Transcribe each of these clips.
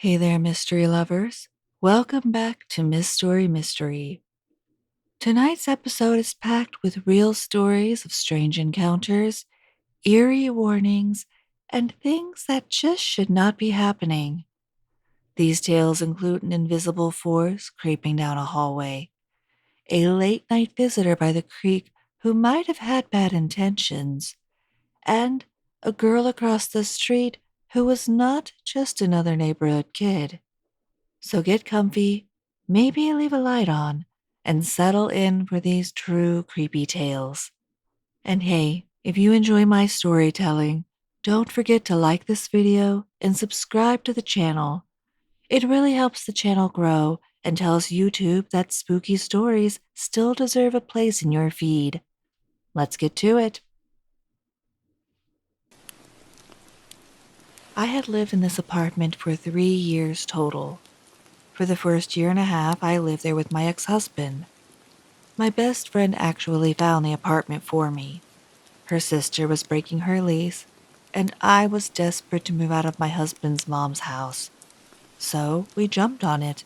Hey there, mystery lovers. Welcome back to MsStoryMystery. Tonight's episode is packed with real stories of strange encounters, eerie warnings, and things that just should not be happening. These tales include an invisible force creeping down a hallway, a late night visitor by the creek who might have had bad intentions, and a girl across the street who was not just another neighborhood kid. So get comfy, maybe leave a light on, and settle in for these true creepy tales. And hey, if you enjoy my storytelling, don't forget to like this video and subscribe to the channel. It really helps the channel grow and tells YouTube that spooky stories still deserve a place in your feed. Let's get to it. I had lived in this apartment for 3 years total. For the first year and a half, I lived there with my ex-husband. My best friend actually found the apartment for me. Her sister was breaking her lease, and I was desperate to move out of my husband's mom's house. So we jumped on it.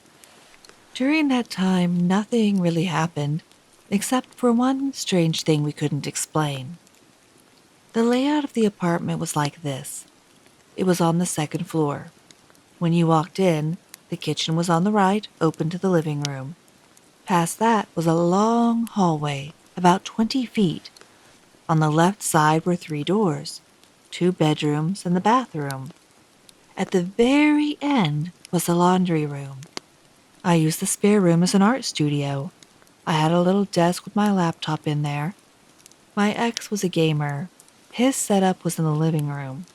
During that time, nothing really happened, except for one strange thing we couldn't explain. The layout of the apartment was like this. It was on the second floor. When you walked in, the kitchen was on the right, open to the living room. Past that was a long hallway, about 20 feet. On the left side were 3 doors, 2 bedrooms and the bathroom. At the very end was the laundry room. I used the spare room as an art studio. I had a little desk with my laptop in there. My ex was a gamer. His setup was in the living room.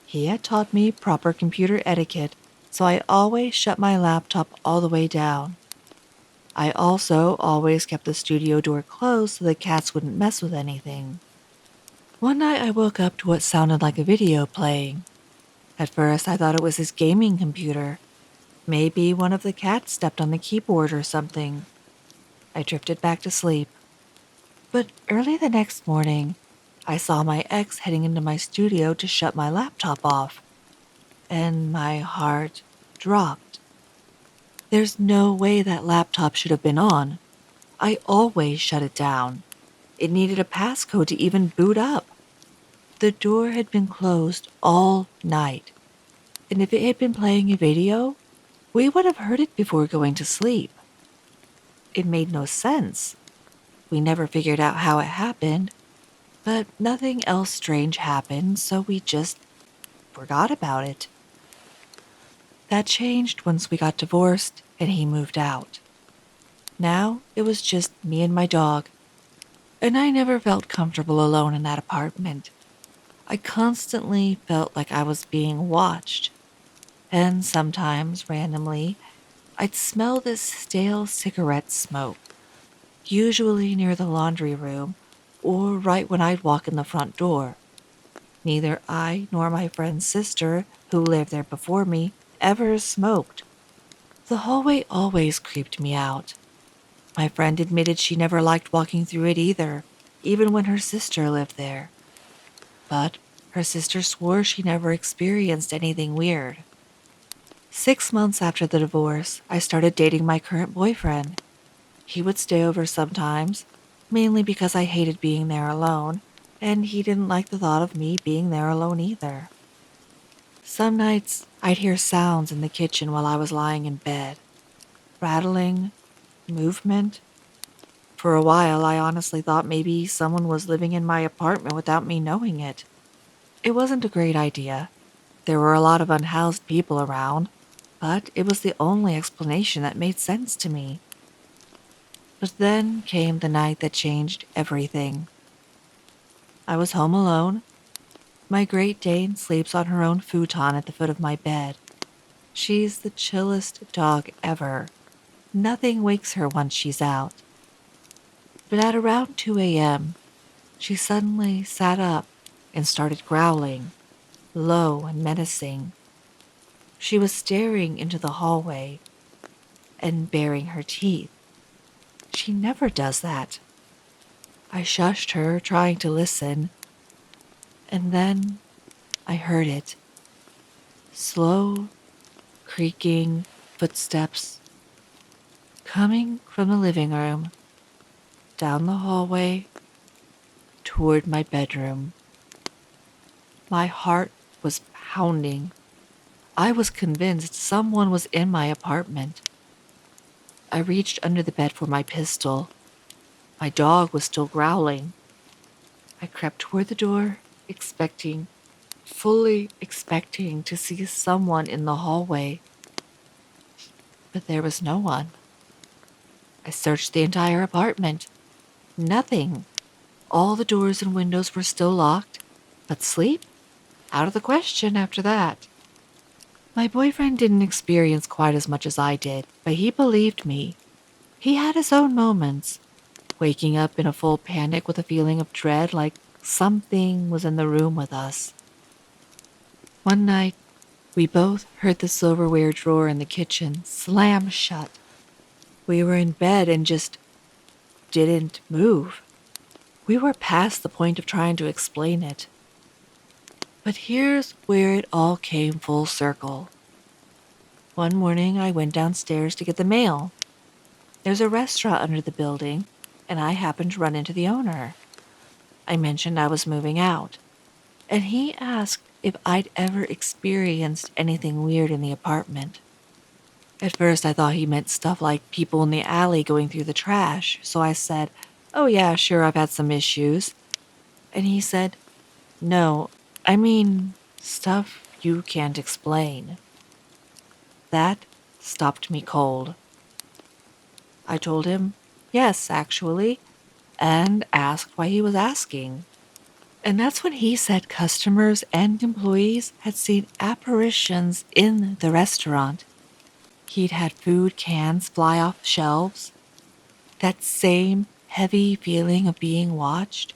He had taught me proper computer etiquette, so I always shut my laptop all the way down. I also always kept the studio door closed so the cats wouldn't mess with anything. One night I woke up to what sounded like a video playing. At first I thought it was his gaming computer. Maybe one of the cats stepped on the keyboard or something. I drifted back to sleep. But early the next morning, I saw my ex heading into my studio to shut my laptop off. And my heart dropped. There's no way that laptop should have been on. I always shut it down. It needed a passcode to even boot up. The door had been closed all night, and if it had been playing a video, we would have heard it before going to sleep. It made no sense. We never figured out how it happened, but nothing else strange happened, so we just forgot about it. That changed once we got divorced and he moved out. Now it was just me and my dog, and I never felt comfortable alone in that apartment. I constantly felt like I was being watched, and sometimes, randomly, I'd smell this stale cigarette smoke, usually near the laundry room or right when I'd walk in the front door. Neither I nor my friend's sister, who lived there before me, ever smoked. The hallway always creeped me out. My friend admitted she never liked walking through it either, even when her sister lived there. But her sister swore she never experienced anything weird. 6 months after the divorce, I started dating my current boyfriend. He would stay over sometimes, mainly because I hated being there alone, and he didn't like the thought of me being there alone either. Some nights, I'd hear sounds in the kitchen while I was lying in bed. Rattling, movement. For a while, I honestly thought maybe someone was living in my apartment without me knowing it. It wasn't a great idea. There were a lot of unhoused people around, but it was the only explanation that made sense to me. But then came the night that changed everything. I was home alone. My Great Dane sleeps on her own futon at the foot of my bed. She's the chillest dog ever. Nothing wakes her once she's out. But at around 2 a.m., she suddenly sat up and started growling, low and menacing. She was staring into the hallway and baring her teeth. She never does that. I shushed her, trying to listen, and then I heard it. Slow, creaking footsteps coming from the living room, down the hallway, toward my bedroom. My heart was pounding. I was convinced someone was in my apartment. I reached under the bed for my pistol. My dog was still growling. I crept toward the door, fully expecting to see someone in the hallway. But there was no one. I searched the entire apartment. Nothing. All the doors and windows were still locked, but sleep? Out of the question after that. My boyfriend didn't experience quite as much as I did, but he believed me. He had his own moments, waking up in a full panic with a feeling of dread like something was in the room with us. One night, we both heard the silverware drawer in the kitchen slam shut. We were in bed and just didn't move. We were past the point of trying to explain it. But here's where it all came full circle. One morning, I went downstairs to get the mail. There's a restaurant under the building, and I happened to run into the owner. I mentioned I was moving out, and he asked if I'd ever experienced anything weird in the apartment. At first, I thought he meant stuff like people in the alley going through the trash, so I said, "Oh, yeah, sure, I've had some issues." And he said, "No, I mean stuff you can't explain." That stopped me cold. I told him, yes, actually, and asked why he was asking. And that's when he said customers and employees had seen apparitions in the restaurant. He'd had food cans fly off shelves. That same heavy feeling of being watched.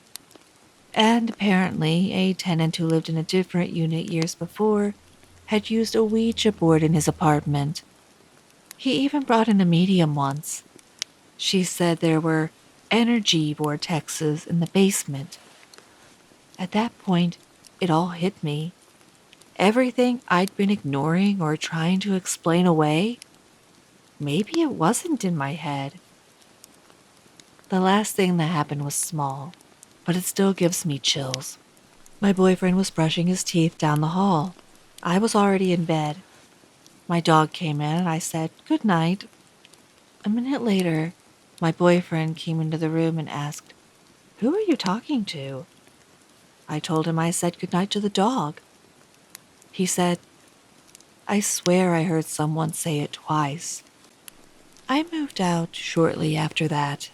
And apparently, a tenant who lived in a different unit years before had used a Ouija board in his apartment. He even brought in a medium once. She said there were energy vortexes in the basement. At that point, it all hit me. Everything I'd been ignoring or trying to explain away, maybe it wasn't in my head. The last thing that happened was small, but it still gives me chills. My boyfriend was brushing his teeth down the hall. I was already in bed. My dog came in and I said, "Good night." A minute later, my boyfriend came into the room and asked, "Who are you talking to?" I told him I said goodnight to the dog. He said, "I swear I heard someone say it twice." I moved out shortly after that.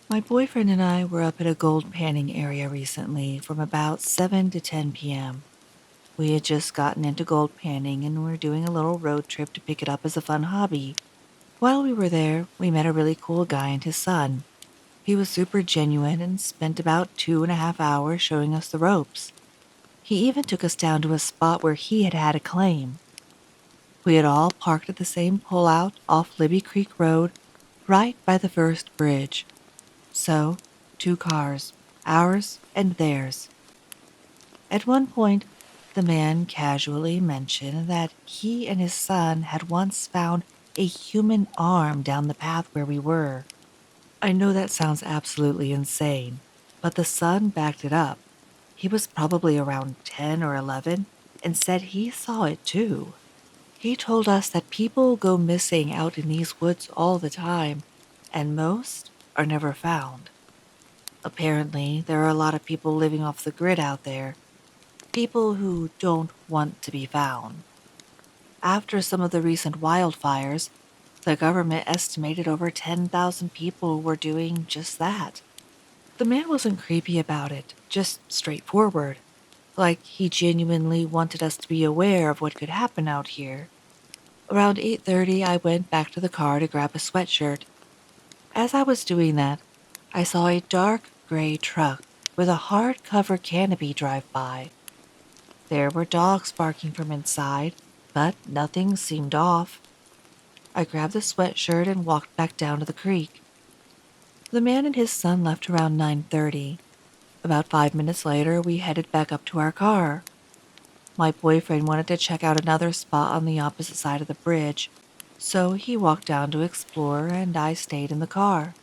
My boyfriend and I were up at a gold panning area recently from about 7 to 10 p.m. We had just gotten into gold panning and were doing a little road trip to pick it up as a fun hobby. While we were there, we met a really cool guy and his son. He was super genuine and spent about 2.5 hours showing us the ropes. He even took us down to a spot where he had had a claim. We had all parked at the same pullout off Libby Creek Road, right by the first bridge. So, two cars, ours and theirs. At one point, the man casually mentioned that he and his son had once found a human arm down the path where we were. I know that sounds absolutely insane, but the son backed it up. He was probably around 10 or 11 and said he saw it too. He told us that people go missing out in these woods all the time, and most are never found. Apparently, there are a lot of people living off the grid out there, people who don't want to be found. After some of the recent wildfires, the government estimated over 10,000 people were doing just that. The man wasn't creepy about it, just straightforward, like he genuinely wanted us to be aware of what could happen out here. Around 8:30, I went back to the car to grab a sweatshirt. As I was doing that, I saw a dark gray truck with a hardcover canopy drive by. There were dogs barking from inside, but nothing seemed off. I grabbed the sweatshirt and walked back down to the creek. The man and his son left around 9:30. About 5 minutes later, we headed back up to our car. My boyfriend wanted to check out another spot on the opposite side of the bridge, so he walked down to explore and I stayed in the car.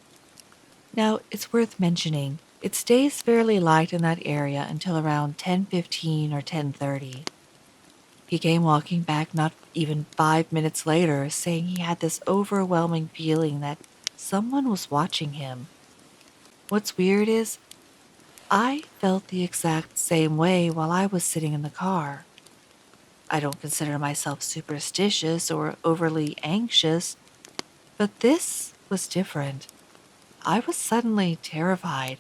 Now, it's worth mentioning, it stays fairly light in that area until around 10:15 or 10:30. He came walking back not even 5 minutes later, saying he had this overwhelming feeling that someone was watching him. What's weird is, I felt the exact same way while I was sitting in the car. I don't consider myself superstitious or overly anxious, but this was different. I was suddenly terrified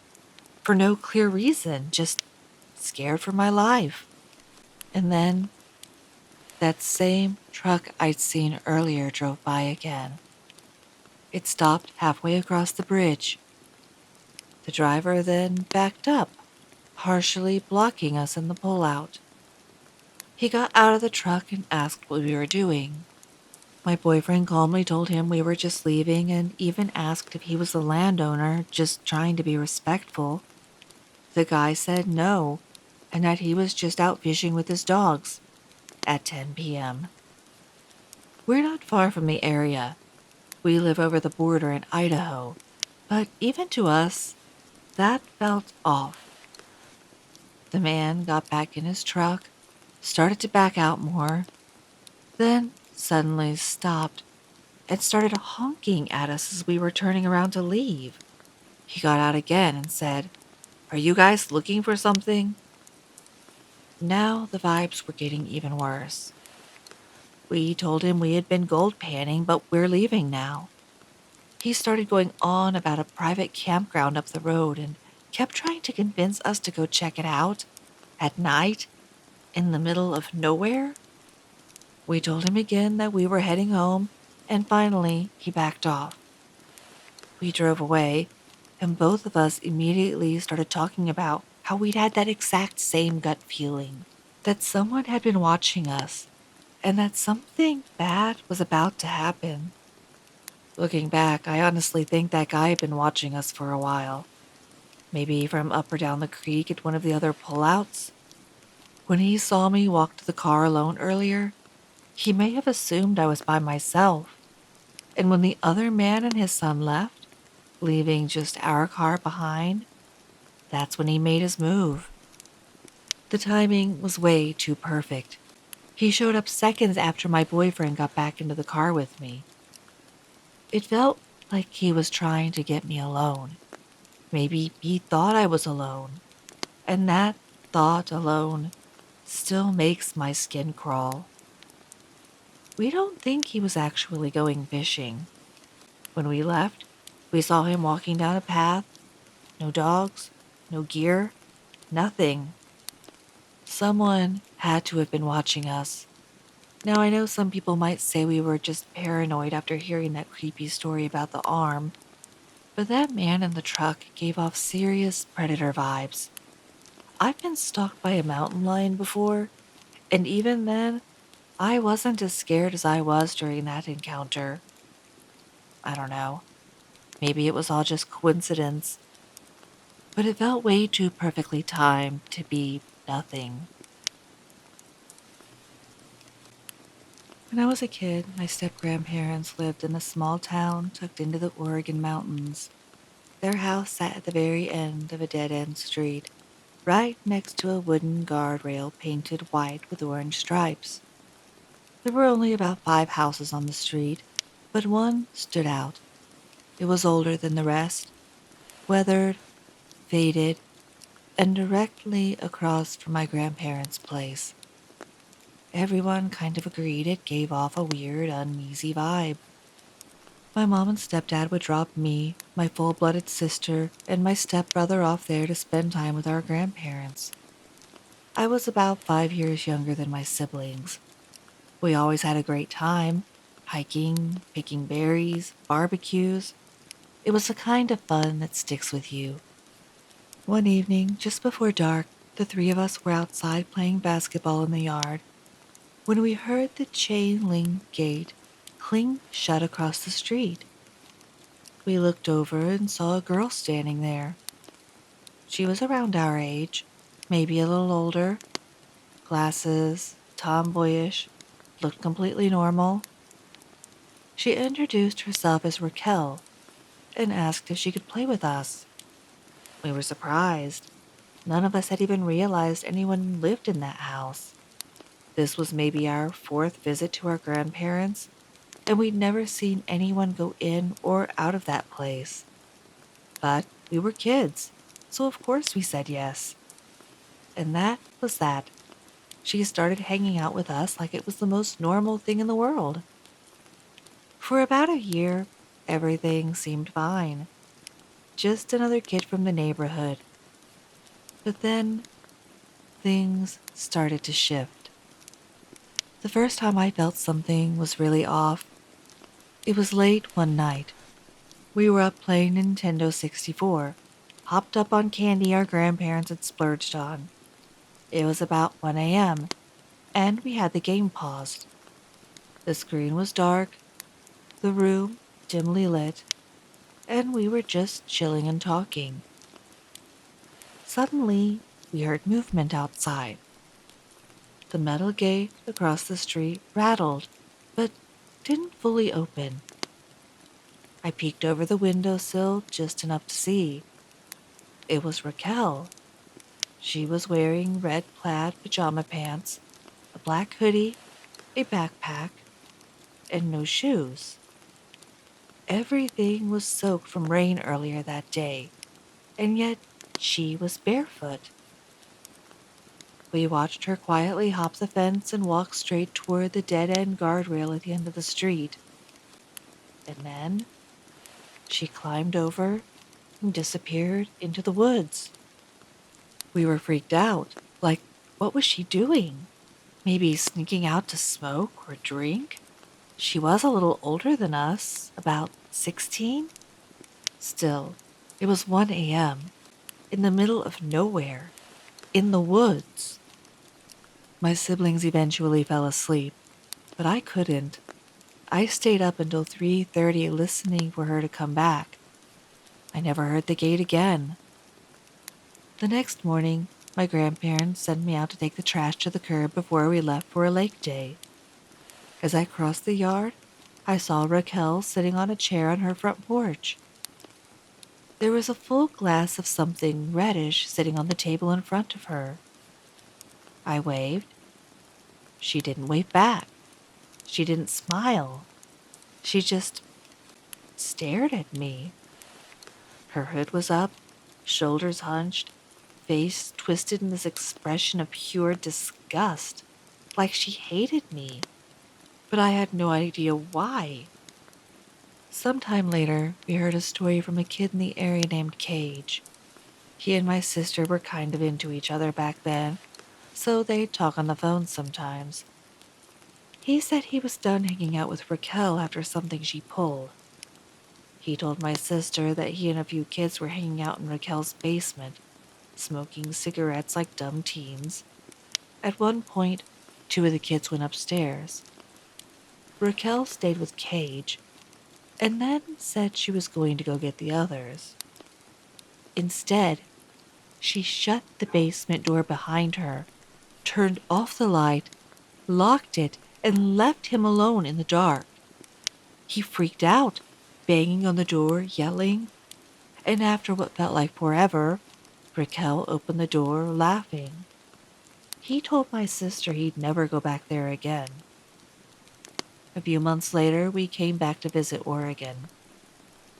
for no clear reason, just scared for my life. And then that same truck I'd seen earlier drove by again. It stopped halfway across the bridge. The driver then backed up, partially blocking us in the pullout. He got out of the truck and asked what we were doing. My boyfriend calmly told him we were just leaving and even asked if he was the landowner, just trying to be respectful. The guy said no, and that he was just out fishing with his dogs at 10 p.m. We're not far from the area. We live over the border in Idaho, but even to us, that felt off. The man got back in his truck, started to back out more, then suddenly stopped and started honking at us as we were turning around to leave. He got out again and said, "Are you guys looking for something?" Now the vibes were getting even worse. We told him we had been gold panning, but we're leaving now. He started going on about a private campground up the road and kept trying to convince us to go check it out at night in the middle of nowhere. We told him again that we were heading home, and finally he backed off. We drove away, and both of us immediately started talking about how we'd had that exact same gut feeling that someone had been watching us and that something bad was about to happen. Looking back, I honestly think that guy had been watching us for a while, maybe from up or down the creek at one of the other pullouts. When he saw me walk to the car alone earlier, he may have assumed I was by myself, and when the other man and his son left, leaving just our car behind, that's when he made his move. The timing was way too perfect. He showed up seconds after my boyfriend got back into the car with me. It felt like he was trying to get me alone. Maybe he thought I was alone, and that thought alone still makes my skin crawl. We don't think he was actually going fishing. When we left, we saw him walking down a path. No dogs, no gear, nothing. Someone had to have been watching us. Now, I know some people might say we were just paranoid after hearing that creepy story about the arm, but that man in the truck gave off serious predator vibes. I've been stalked by a mountain lion before, and even then, I wasn't as scared as I was during that encounter. I don't know. Maybe it was all just coincidence, but it felt way too perfectly timed to be nothing. When I was a kid, my step grandparents lived in a small town tucked into the Oregon mountains. Their house sat at the very end of a dead end street, right next to a wooden guardrail painted white with orange stripes. There were only about 5 houses on the street, but one stood out. It was older than the rest, weathered, faded, and directly across from my grandparents' place. Everyone kind of agreed it gave off a weird, uneasy vibe. My mom and stepdad would drop me, my full-blooded sister, and my stepbrother off there to spend time with our grandparents. I was about 5 years younger than my siblings. We always had a great time, hiking, picking berries, barbecues. It was the kind of fun that sticks with you. One evening, just before dark, the three of us were outside playing basketball in the yard when we heard the chain link gate cling shut across the street. We looked over and saw a girl standing there. She was around our age, maybe a little older. Glasses, tomboyish, looked completely normal. She introduced herself as Raquel and asked if she could play with us. We were surprised. None of us had even realized anyone lived in that house. This was maybe our fourth visit to our grandparents, and we'd never seen anyone go in or out of that place. But we were kids, so of course we said yes. And that was that. She started hanging out with us like it was the most normal thing in the world. For about a year, everything seemed fine. Just another kid from the neighborhood. But then things started to shift. The first time I felt something was really off, it was late one night. We were up playing Nintendo 64, hopped up on candy our grandparents had splurged on. It was about 1 a.m., and we had the game paused. The screen was dark, the room dimly lit, and we were just chilling and talking. Suddenly, we heard movement outside. The metal gate across the street rattled, but didn't fully open. I peeked over the windowsill just enough to see. It was Raquel. She was wearing red plaid pajama pants, a black hoodie, a backpack, and no shoes. Everything was soaked from rain earlier that day, and yet she was barefoot. We watched her quietly hop the fence and walk straight toward the dead-end guardrail at the end of the street. And then she climbed over and disappeared into the woods. We were freaked out. Like, what was she doing? Maybe sneaking out to smoke or drink? She was a little older than us, about 16. Still, it was 1 a.m., in the middle of nowhere, in the woods. My siblings eventually fell asleep, but I couldn't. I stayed up until 3:30 listening for her to come back. I never heard the gate again. The next morning, my grandparents sent me out to take the trash to the curb before we left for a lake day. As I crossed the yard, I saw Raquel sitting on a chair on her front porch. There was a full glass of something reddish sitting on the table in front of her. I waved. She didn't wave back. She didn't smile. She just stared at me. Her hood was up, shoulders hunched, face twisted in this expression of pure disgust, like she hated me. But I had no idea why. Sometime later, we heard a story from a kid in the area named Cage. He and my sister were kind of into each other back then, so they'd talk on the phone sometimes. He said he was done hanging out with Raquel after something she pulled. He told my sister that he and a few kids were hanging out in Raquel's basement, smoking cigarettes like dumb teens. At one point, two of the kids went upstairs. Raquel stayed with Cage, and then said she was going to go get the others. Instead, she shut the basement door behind her, turned off the light, locked it, and left him alone in the dark. He freaked out, banging on the door, yelling, and after what felt like forever, Raquel opened the door, laughing. He told my sister he'd never go back there again. A few months later, we came back to visit Oregon.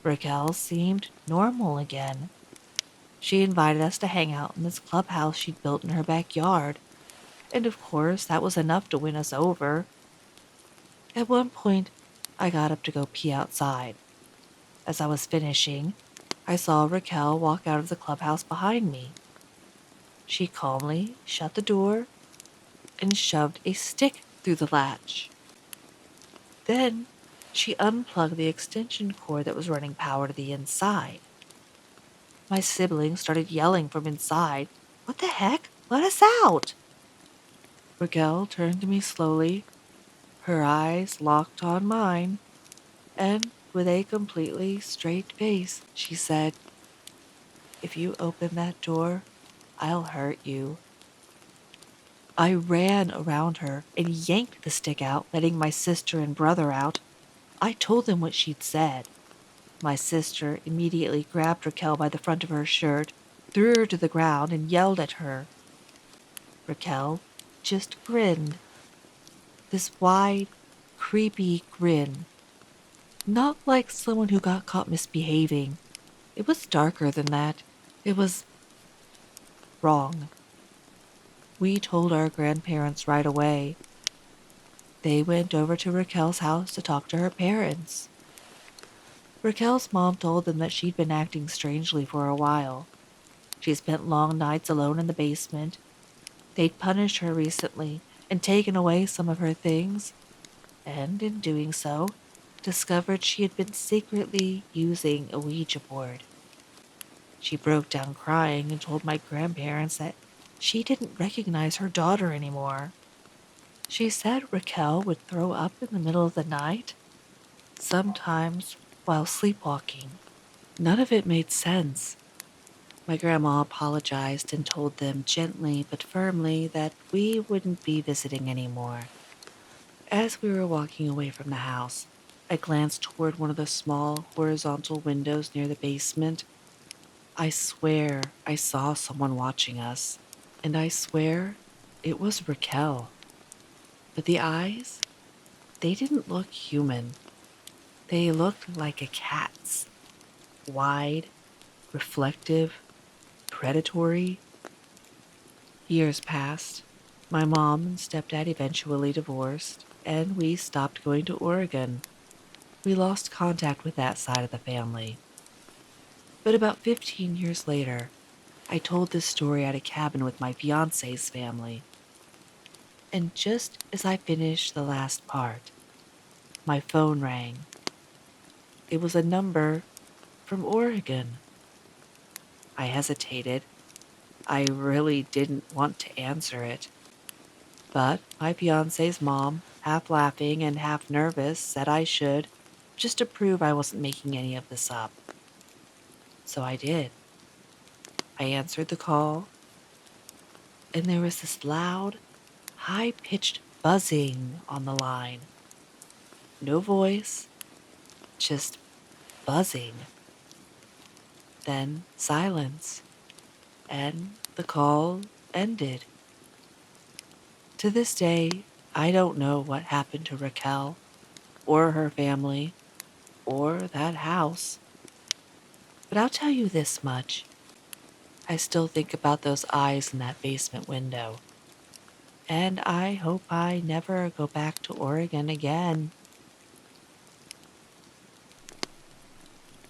Raquel seemed normal again. She invited us to hang out in this clubhouse she'd built in her backyard, and of course, that was enough to win us over. At one point, I got up to go pee outside. As I was finishing, I saw Raquel walk out of the clubhouse behind me. She calmly shut the door and shoved a stick through the latch. Then she unplugged the extension cord that was running power to the inside. My siblings started yelling from inside, "What the heck? Let us out!" Raquel turned to me slowly, her eyes locked on mine, and with a completely straight face, she said, "If you open that door, I'll hurt you." I ran around her and yanked the stick out, letting my sister and brother out. I told them what she'd said. My sister immediately grabbed Raquel by the front of her shirt, threw her to the ground, and yelled at her. Raquel just grinned. This wide, creepy grin. Not like someone who got caught misbehaving. It was darker than that. It was wrong. We told our grandparents right away. They went over to Raquel's house to talk to her parents. Raquel's mom told them that she'd been acting strangely for a while. She spent long nights alone in the basement. They'd punished her recently and taken away some of her things, and in doing so, discovered she had been secretly using a Ouija board. She broke down crying and told my grandparents that she didn't recognize her daughter anymore. She said Raquel would throw up in the middle of the night, sometimes while sleepwalking. None of it made sense. My grandma apologized and told them gently but firmly that we wouldn't be visiting anymore. As we were walking away from the house, I glanced toward one of the small horizontal windows near the basement. I swear I saw someone watching us, and I swear it was Raquel. But the eyes, they didn't look human. They looked like a cat's. Wide, reflective, predatory. Years passed. My mom and stepdad eventually divorced, and we stopped going to Oregon. We lost contact with that side of the family. But about 15 years later, I told this story at a cabin with my fiance's family. And just as I finished the last part, my phone rang. It was a number from Oregon. I hesitated. I really didn't want to answer it. But my fiance's mom, half laughing and half nervous, said I should, just to prove I wasn't making any of this up. So I did. I answered the call, and there was this loud, high-pitched buzzing on the line. No voice, just buzzing. Then silence, and the call ended. To this day, I don't know what happened to Raquel, or her family, or that house. But I'll tell you this much. I still think about those eyes in that basement window. And I hope I never go back to Oregon again.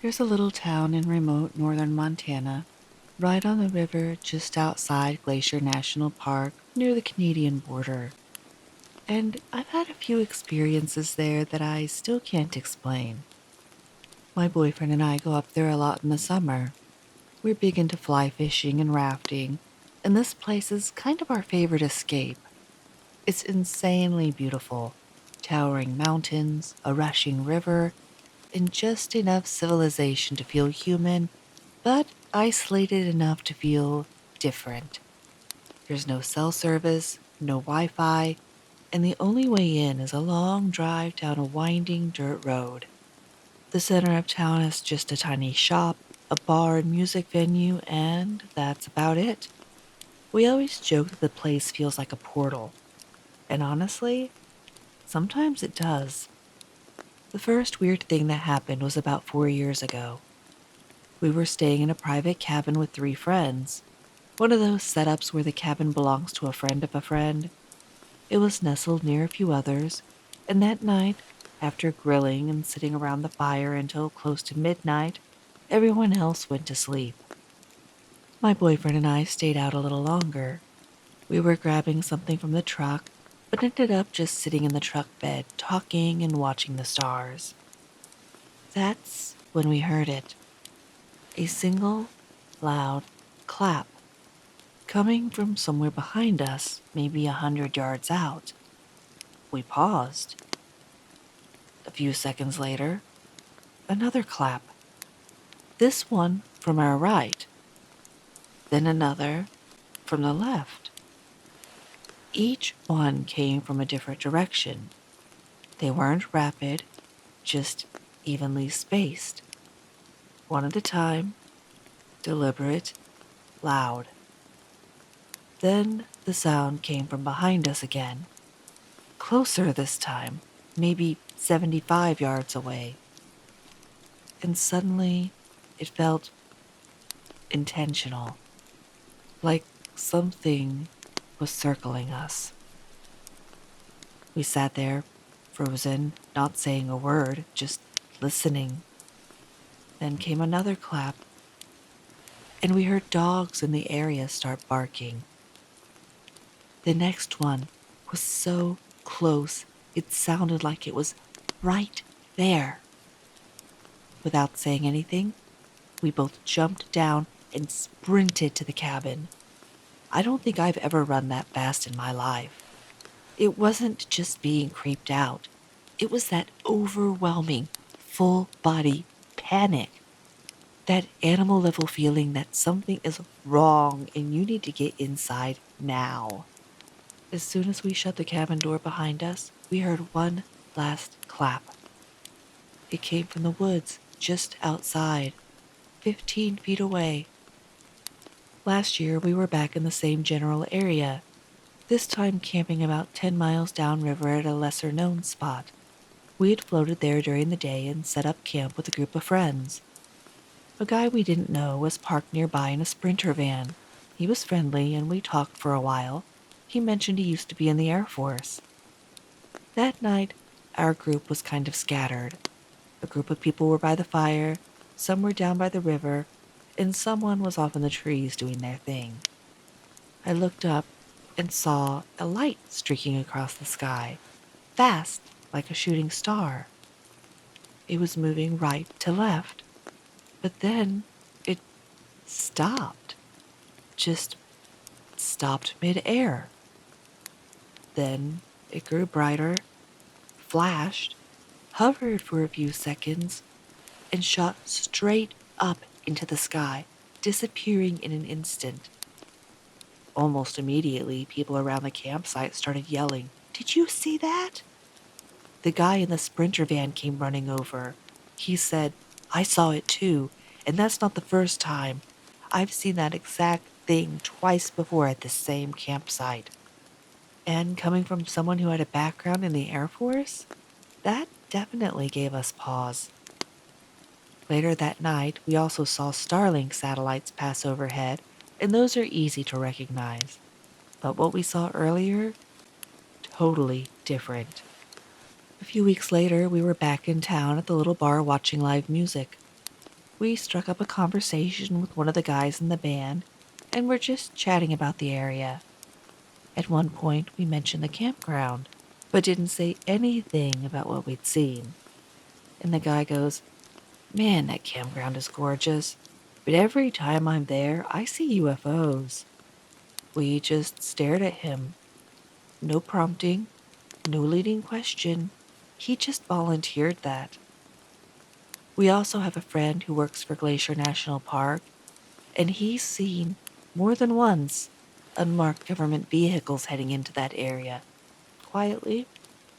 There's a little town in remote northern Montana, right on the river just outside Glacier National Park near the Canadian border. And I've had a few experiences there that I still can't explain. My boyfriend and I go up there a lot in the summer. We're big into fly fishing and rafting, and this place is kind of our favorite escape. It's insanely beautiful. Towering mountains, a rushing river, and just enough civilization to feel human, but isolated enough to feel different. There's no cell service, no Wi Fi, and the only way in is a long drive down a winding dirt road. The center of town is just a tiny shop, a bar and music venue, and that's about it. We always joke that the place feels like a portal, and honestly, sometimes it does. The first weird thing that happened was about 4 years ago. We were staying in a private cabin with three friends, one of those setups where the cabin belongs to a friend of a friend. It was nestled near a few others, and that night, after grilling and sitting around the fire until close to midnight, everyone else went to sleep. My boyfriend and I stayed out a little longer. We were grabbing something from the truck, but ended up just sitting in the truck bed, talking and watching the stars. That's when we heard it. A single, loud clap, coming from somewhere behind us, maybe 100 yards out. We paused. A few seconds later, another clap. This one from our right, then another from the left. Each one came from a different direction. They weren't rapid, just evenly spaced. One at a time, deliberate, loud. Then the sound came from behind us again, closer this time, maybe 75 yards away. And suddenly, it felt intentional, like something was circling us. We sat there, frozen, not saying a word, just listening. Then came another clap, and we heard dogs in the area start barking. The next one was so close, it sounded like it was right there. Without saying anything, we both jumped down and sprinted to the cabin. I don't think I've ever run that fast in my life. It wasn't just being creeped out, it was that overwhelming, full body panic. That animal level feeling that something is wrong and you need to get inside now. As soon as we shut the cabin door behind us, we heard one last clap. It came from the woods just outside, 15 feet away. Last year, we were back in the same general area, this time camping about 10 miles downriver at a lesser known spot. We had floated there during the day and set up camp with a group of friends. A guy we didn't know was parked nearby in a Sprinter van. He was friendly and we talked for a while. He mentioned he used to be in the Air Force. That night, our group was kind of scattered. A group of people were by the fire, some were down by the river, and someone was off in the trees doing their thing. I looked up and saw a light streaking across the sky, fast like a shooting star. It was moving right to left, but then it stopped, just stopped mid-air. Then it grew brighter, flashed, hovered for a few seconds, and shot straight up into the sky, disappearing in an instant. Almost immediately, people around the campsite started yelling, "Did you see that?" The guy in the Sprinter van came running over. He said, "I saw it too, and that's not the first time. I've seen that exact thing twice before at the same campsite." And coming from someone who had a background in the Air Force, that definitely gave us pause. Later that night, we also saw Starlink satellites pass overhead, and those are easy to recognize. But what we saw earlier, totally different. A few weeks later, we were back in town at the little bar watching live music. We struck up a conversation with one of the guys in the band, and were just chatting about the area. At one point, we mentioned the campground, but didn't say anything about what we'd seen. And the guy goes, "Man, that campground is gorgeous, but every time I'm there, I see UFOs." We just stared at him. No prompting, no leading question. He just volunteered that. We also have a friend who works for Glacier National Park, and he's seen, more than once, unmarked government vehicles heading into that area. Quietly,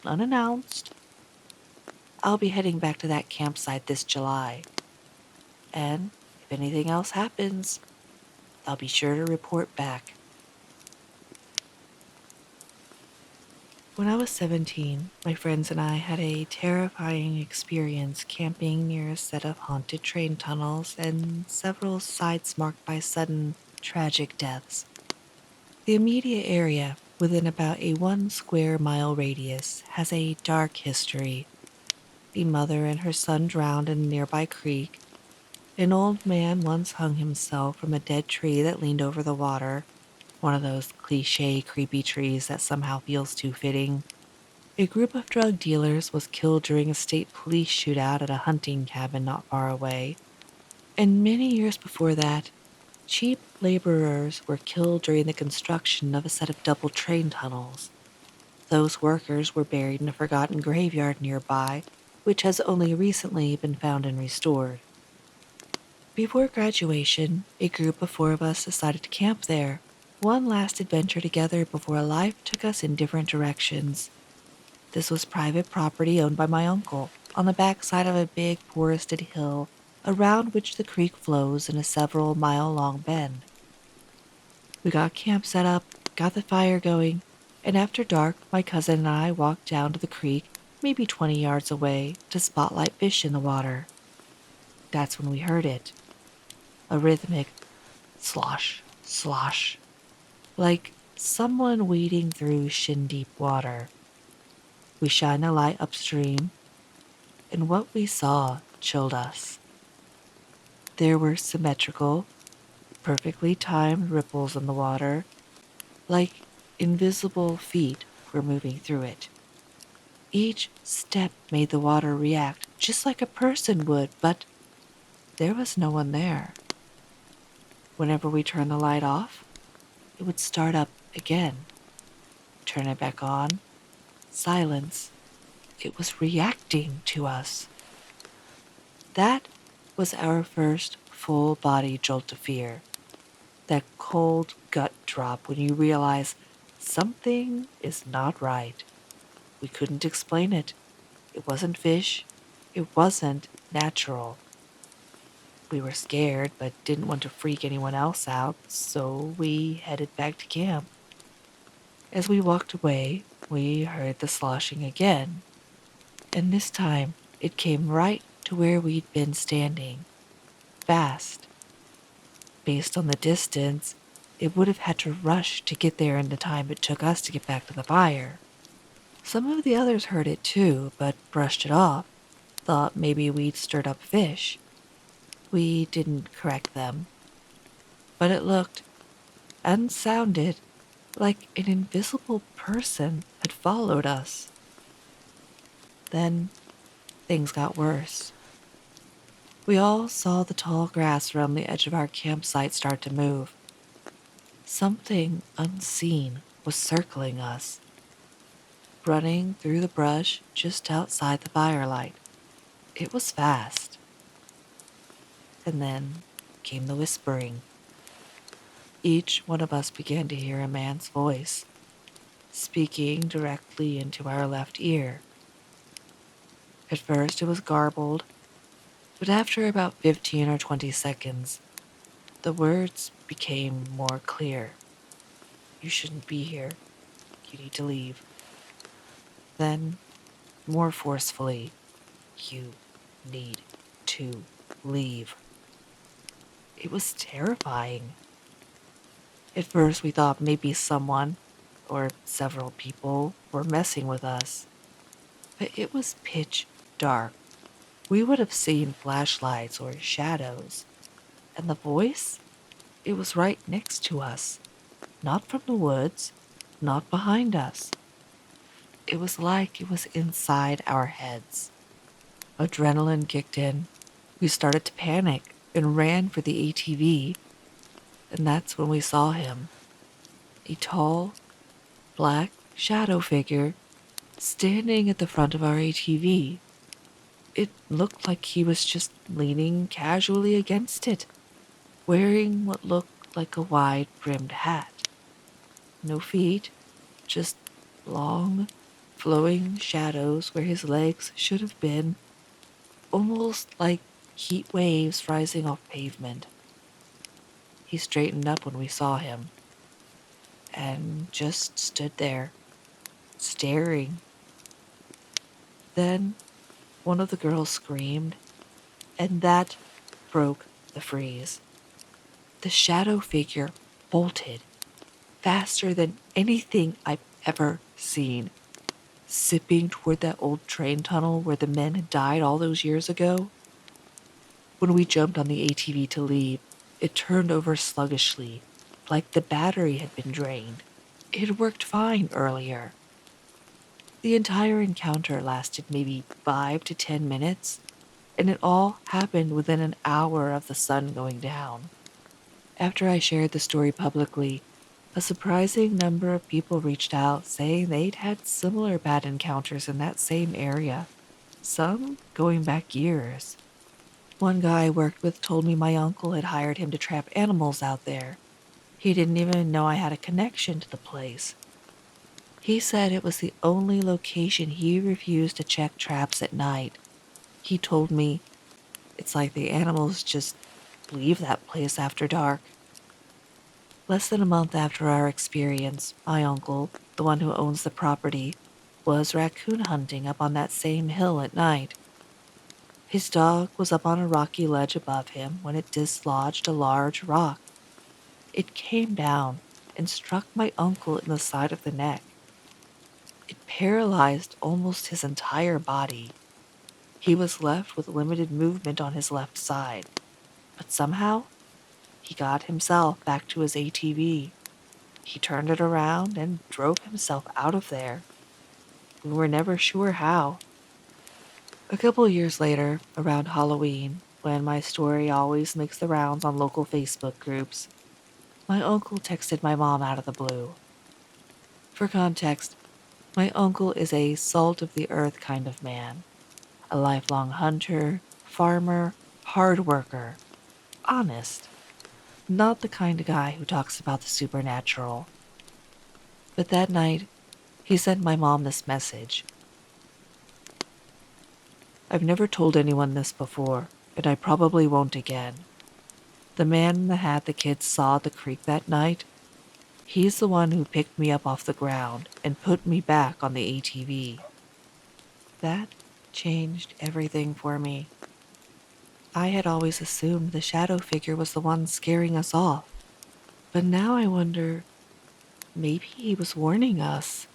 unannounced. I'll be heading back to that campsite this July. And if anything else happens, I'll be sure to report back. When I was 17, my friends and I had a terrifying experience camping near a set of haunted train tunnels and several sites marked by sudden, tragic deaths. The immediate area, within about a 1 square mile radius, has a dark history. The mother and her son drowned in a nearby creek. An old man once hung himself from a dead tree that leaned over the water, one of those cliche creepy trees that somehow feels too fitting. A group of drug dealers was killed during a state police shootout at a hunting cabin not far away. And many years before that, cheap laborers were killed during the construction of a set of double train tunnels. Those workers were buried in a forgotten graveyard nearby, which has only recently been found and restored. Before graduation, a group of 4 of us decided to camp there. One last adventure together before life took us in different directions. This was private property owned by my uncle, on the backside of a big forested hill around which the creek flows in a several-mile-long bend. We got camp set up, got the fire going, and after dark, my cousin and I walked down to the creek, maybe 20 yards away, to spotlight fish in the water. That's when we heard it, a rhythmic slosh, slosh, like someone wading through shin-deep water. We shined a light upstream, and what we saw chilled us. There were symmetrical, perfectly timed ripples in the water, like invisible feet were moving through it. Each step made the water react just like a person would, but there was no one there. Whenever we turned the light off, it would start up again. Turn it back on, silence. It was reacting to us. That was our first full body jolt of fear. That cold gut drop when you realize something is not right. We couldn't explain it. It wasn't fish. It wasn't natural. We were scared but didn't want to freak anyone else out, so we headed back to camp. As we walked away, we heard the sloshing again, and this time it came right to where we'd been standing. Fast. Based on the distance, it would have had to rush to get there in the time it took us to get back to the fire. Some of the others heard it too, but brushed it off, thought maybe we'd stirred up fish. We didn't correct them, but it looked and sounded like an invisible person had followed us. Then things got worse. We all saw the tall grass around the edge of our campsite start to move. Something unseen was circling us, running through the brush just outside the firelight. It was fast. And then came the whispering. Each one of us began to hear a man's voice, speaking directly into our left ear. At first it was garbled, but after about 15 or 20 seconds, the words became more clear. You shouldn't be here. You need to leave. Then, more forcefully, you need to leave. It was terrifying. At first, we thought maybe someone, or several people, were messing with us. But it was pitch dark. We would have seen flashlights or shadows. And the voice? It was right next to us. Not from the woods, not behind us. It was like it was inside our heads. Adrenaline kicked in. We started to panic and ran for the ATV. And that's when we saw him. A tall, black shadow figure standing at the front of our ATV. It looked like he was just leaning casually against it, wearing what looked like a wide-brimmed hat. No feet, just long, flowing shadows where his legs should have been, almost like heat waves rising off pavement. He straightened up when we saw him, and just stood there, staring. Then one of the girls screamed, and that broke the freeze. The shadow figure bolted, faster than anything I've ever seen, zipping toward that old train tunnel where the men had died all those years ago. When we jumped on the ATV to leave, it turned over sluggishly, like the battery had been drained. It had worked fine earlier. The entire encounter lasted maybe 5 to 10 minutes, and it all happened within an hour of the sun going down. After I shared the story publicly, a surprising number of people reached out saying they'd had similar bad encounters in that same area, some going back years. One guy I worked with told me my uncle had hired him to trap animals out there. He didn't even know I had a connection to the place. He said it was the only location he refused to check traps at night. He told me it's like the animals just leave that place after dark. Less than a month after our experience, my uncle, the one who owns the property, was raccoon hunting up on that same hill at night. His dog was up on a rocky ledge above him when it dislodged a large rock. It came down and struck my uncle in the side of the neck. It paralyzed almost his entire body. He was left with limited movement on his left side, but somehow he got himself back to his ATV. He turned it around and drove himself out of there. We were never sure how. A couple years later, around Halloween, when my story always makes the rounds on local Facebook groups, my uncle texted my mom out of the blue. For context, my uncle is a salt of the earth kind of man, a lifelong hunter, farmer, hard worker, honest, not the kind of guy who talks about the supernatural. But that night, he sent my mom this message. I've never told anyone this before, and I probably won't again. The man in the hat the kids saw at the creek that night, he's the one who picked me up off the ground and put me back on the ATV. That changed everything for me. I had always assumed the shadow figure was the one scaring us off, but now I wonder, maybe he was warning us.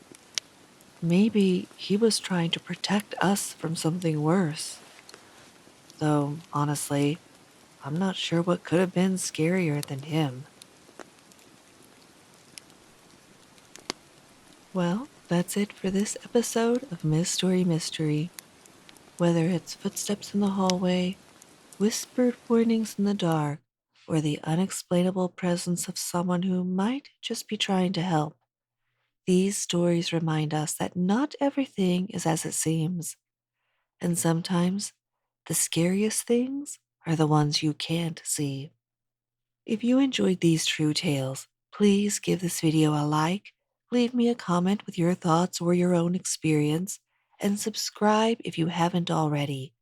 Maybe he was trying to protect us from something worse. Though, honestly, I'm not sure what could have been scarier than him. Well, that's it for this episode of Miss Story Mystery. Whether it's footsteps in the hallway, whispered warnings in the dark, or the unexplainable presence of someone who might just be trying to help, these stories remind us that not everything is as it seems. And sometimes, the scariest things are the ones you can't see. If you enjoyed these true tales, please give this video a like, leave me a comment with your thoughts or your own experience, and subscribe if you haven't already.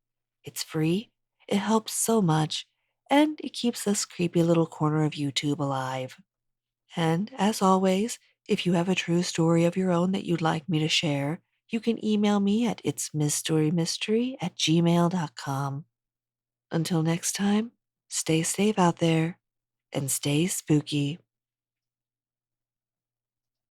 It's free, it helps so much, and it keeps this creepy little corner of YouTube alive. And as always, if you have a true story of your own that you'd like me to share, you can email me at itsmsstoryMystery@gmail.com. Until next time, stay safe out there and stay spooky.